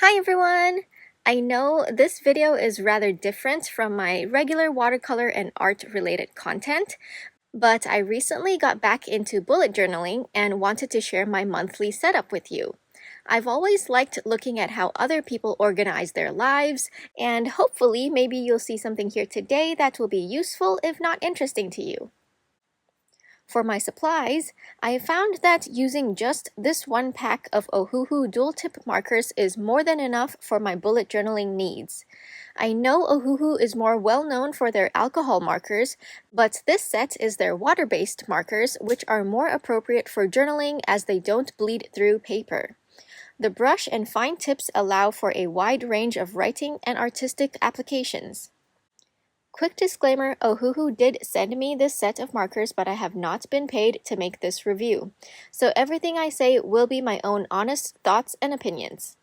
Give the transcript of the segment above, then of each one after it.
Hi everyone! I know this video is rather different from my regular watercolor and art related content, but I recently got back into bullet journaling and wanted to share my monthly setup with you. I've always liked looking at how other people organize their lives, and hopefully maybe you'll see something here today that will be useful if not interesting to you. For my supplies, I found that using just this one pack of Ohuhu dual tip markers is more than enough for my bullet journaling needs. I know Ohuhu is more well known for their alcohol markers, but this set is their water-based markers, which are more appropriate for journaling as they don't bleed through paper. The brush and fine tips allow for a wide range of writing and artistic applications. Quick disclaimer, Ohuhu did send me this set of markers, but I have not been paid to make this review. So everything I say will be my own honest thoughts and opinions.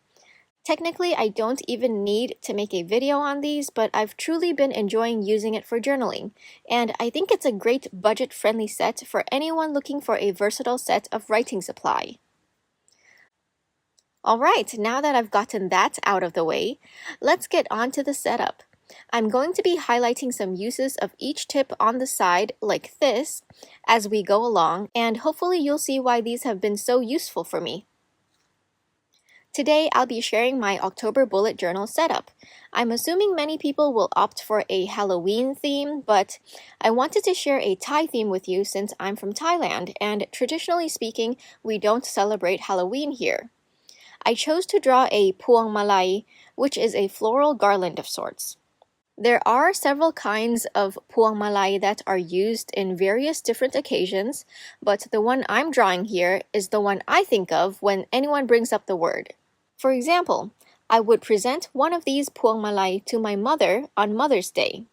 Technically, I don't even need to make a video on these, but I've truly been enjoying using it for journaling, and I think it's a great budget-friendly set for anyone looking for a versatile set of writing supply. Alright, now that I've gotten that out of the way, let's get on to the setup. I'm going to be highlighting some uses of each tip on the side, like this, as we go along, and hopefully you'll see why these have been so useful for me. Today, I'll be sharing my October bullet journal setup. I'm assuming many people will opt for a Halloween theme, but I wanted to share a Thai theme with you since I'm from Thailand, and traditionally speaking, we don't celebrate Halloween here. I chose to draw a puang malai, which is a floral garland of sorts. There are several kinds of puang malai that are used in various different occasions, but the one I'm drawing here is the one I think of when anyone brings up the word. For example, I would present one of these puang malai to my mother on Mother's Day.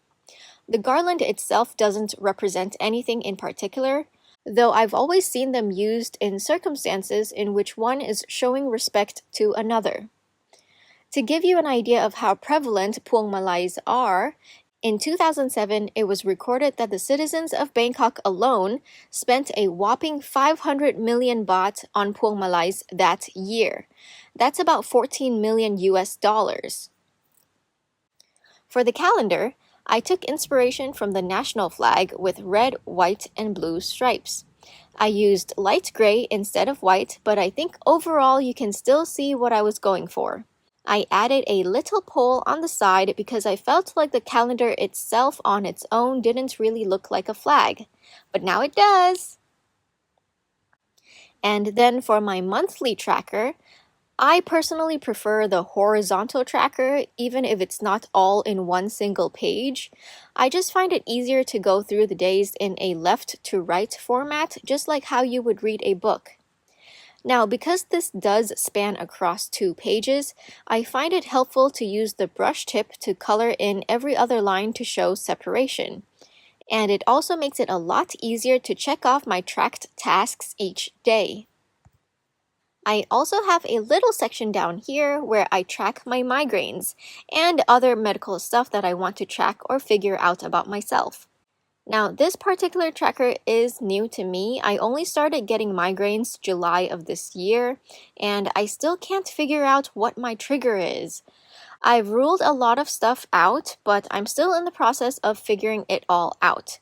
The garland itself doesn't represent anything in particular, though I've always seen them used in circumstances in which one is showing respect to another. To give you an idea of how prevalent puang malais are, in 2007, it was recorded that the citizens of Bangkok alone spent a whopping 500 million baht on puang malais that year. That's about 14 million US dollars. For the calendar, I took inspiration from the national flag with red, white, and blue stripes. I used light gray instead of white, but I think overall you can still see what I was going for. I added a little pole on the side because I felt like the calendar itself on its own didn't really look like a flag, but now it does. And then for my monthly tracker, I personally prefer the horizontal tracker, even if it's not all in one single page. I just find it easier to go through the days in a left to right format, just like how you would read a book. Now, because this does span across 2 pages, I find it helpful to use the brush tip to color in every other line to show separation. And it also makes it a lot easier to check off my tracked tasks each day. I also have a little section down here where I track my migraines and other medical stuff that I want to track or figure out about myself. Now, this particular tracker is new to me. I only started getting migraines July of this year, and I still can't figure out what my trigger is. I've ruled a lot of stuff out, but I'm still in the process of figuring it all out.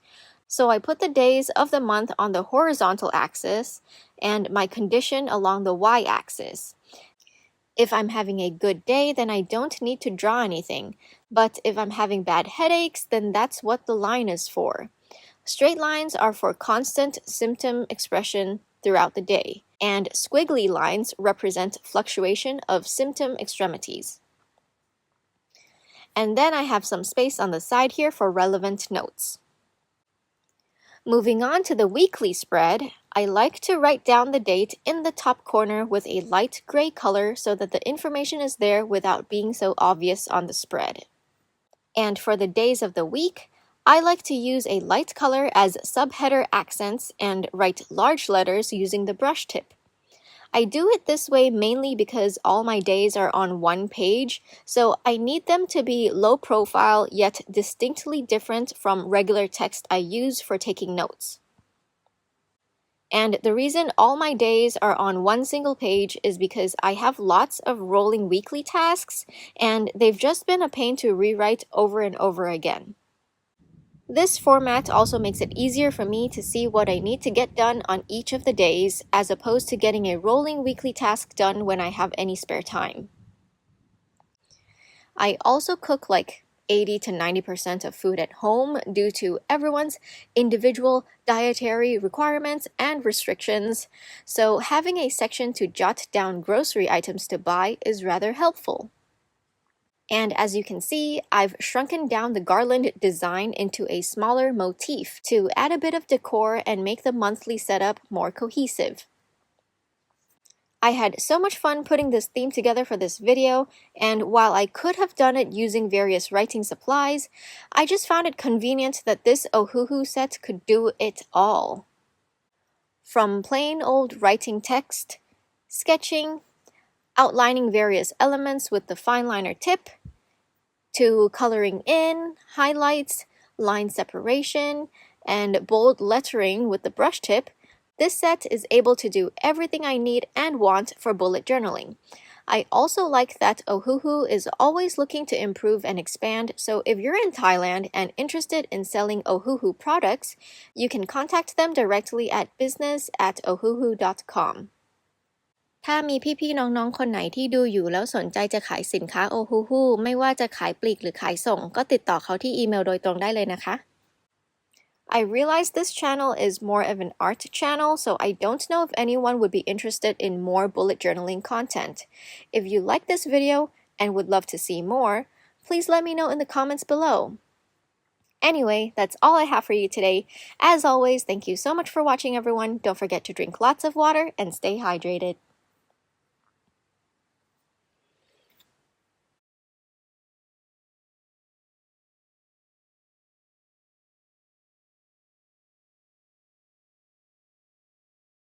So I put the days of the month on the horizontal axis and my condition along the y-axis. If I'm having a good day, then I don't need to draw anything. But if I'm having bad headaches, then that's what the line is for. Straight lines are for constant symptom expression throughout the day, and squiggly lines represent fluctuation of symptom extremities. And then I have some space on the side here for relevant notes. Moving on to the weekly spread, I like to write down the date in the top corner with a light gray color so that the information is there without being so obvious on the spread. And for the days of the week, I like to use a light color as subheader accents and write large letters using the brush tip. I do it this way mainly because all my days are on one page, so I need them to be low profile yet distinctly different from regular text I use for taking notes. And the reason all my days are on one single page is because I have lots of rolling weekly tasks, and they've just been a pain to rewrite over and over again. This format also makes it easier for me to see what I need to get done on each of the days, as opposed to getting a rolling weekly task done when I have any spare time. I also cook like 80 to 90% of food at home due to everyone's individual dietary requirements and restrictions, so having a section to jot down grocery items to buy is rather helpful. And as you can see, I've shrunken down the garland design into a smaller motif to add a bit of decor and make the monthly setup more cohesive. I had so much fun putting this theme together for this video, and while I could have done it using various writing supplies, I just found it convenient that this Ohuhu set could do it all. From plain old writing text, sketching, outlining various elements with the fine liner tip, to coloring in, highlights, line separation, and bold lettering with the brush tip, this set is able to do everything I need and want for bullet journaling. I also like that Ohuhu is always looking to improve and expand, so if you're in Thailand and interested in selling Ohuhu products, you can contact them directly at business@ohuhu.com. ถ้ามีพี่ๆน้องๆคนไหนที่ดูอยู่แล้วสนใจจะขายสินค้า Ohuhu ไม่ว่าจะขายปลีกหรือขายส่งก็ติดต่อเขาที่อีเมลโดยตรงได้เลยนะคะ I realize this channel is more of an art channel, so I don't know if anyone would be interested in more bullet journaling content. If you like this video and would love to see more, please let me know in the comments below. Anyway, that's all I have for you today. As always, thank you so much for watching, everyone. Don't forget to drink lots of water and stay hydrated.